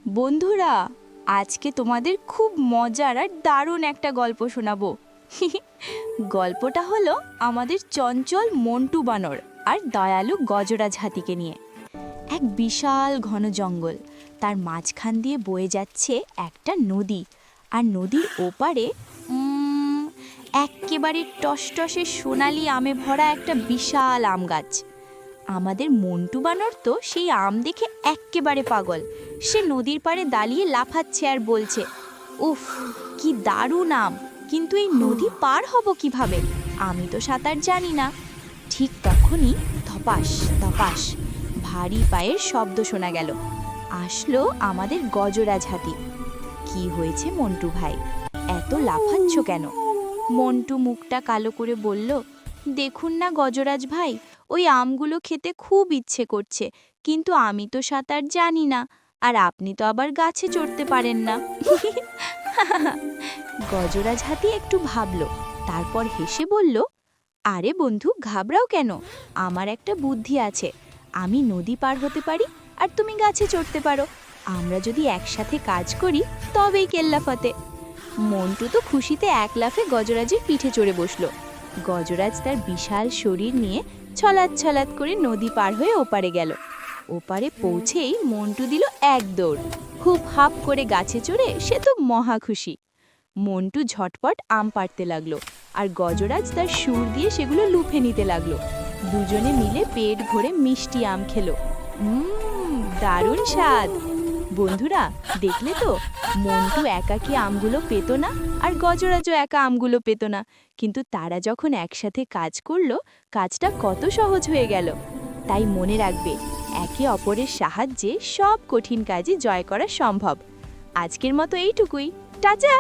বন্ধুরা, আজকে তোমাদের খুব মজার আর দারুণ একটা গল্প শোনাবো। গল্পটা হলো আমাদের চঞ্চল মন্টু বানর আর দয়ালু গজরাজ হাতিকে নিয়ে। এক বিশাল ঘন জঙ্গল, তার মাঝখান দিয়ে বয়ে যাচ্ছে একটা নদী, আর নদীর ওপারে এক্কেবারে টসটসে সোনালি আমে ভরা একটা বিশাল আম গাছ। আমাদের মন্টু বানর তো সেই আম দেখে এক্কেবারে পাগল। সে নদীর পাড়ে দাঁড়িয়ে লাফাচ্ছে আর বলছে, উফ, কি দারুণ আম, কিন্তু এই নদী পার হব কিভাবে? আমি তো সাঁতার জানি না। ঠিক তখনই ধপাস ধপাস ভারী পায়ের শব্দ শোনা গেল। আসলো আমাদের গজরাজ হাতি। কি হয়েছে মন্টু ভাই, এত লাফাচ্ছ কেন? মন্টু মুখটা কালো করে বলল, দেখুন না গজরাজ ভাই, ওই আমগুলো খেতে খুব ইচ্ছে করছে, কিন্তু আমি তো সাঁতার জানি না, আর আপনি তো আবার গাছে চড়তে পারেন না। গজরাজ হাতি একটু ভাবল, তারপর হেসে বলল, আরে বন্ধু, ঘাবড়াও কেন? আমার একটা বুদ্ধি আছে। আমি নদী পার হতে পারি আর তুমি গাছে চড়তে পারো। আমরা যদি একসাথে কাজ করি তবেই কেল্লাফতে। মন্টু তো খুশিতে এক লাফে গজরাজের পিঠে চড়ে বসলো। গজরাজ তার বিশাল শরীর নিয়ে ছলাৎ ছলাৎ করে নদী পার হয়ে ওপারে গেল। ওপারে পৌঁছেই মন্টু দিল এক দৌড়, হুপ হাপ করে গাছে চড়ে সে তো মহা খুশি। মন্টু ঝটপট আম পাড়তে লাগলো, আর গজরাজ তার সুর দিয়ে সেগুলো লুফে নিতে লাগলো। দুজনে মিলে পেট ভরে মিষ্টি আম খেলো। দারুণ স্বাদ। বন্ধুরা, দেখলে তো, মন্টু একাকী আমগুলো পেত না, আর গজরাজও একা আমগুলো পেত না, কিন্তু তারা যখন একসাথে কাজ করলো, কাজটা কত সহজ হয়ে গেল। তাই মনে রাখবে, একে অপরের সাহায্যে সব কঠিন কাজই জয় করা সম্ভব। আজকের মতো এইটুকুই। টাটা।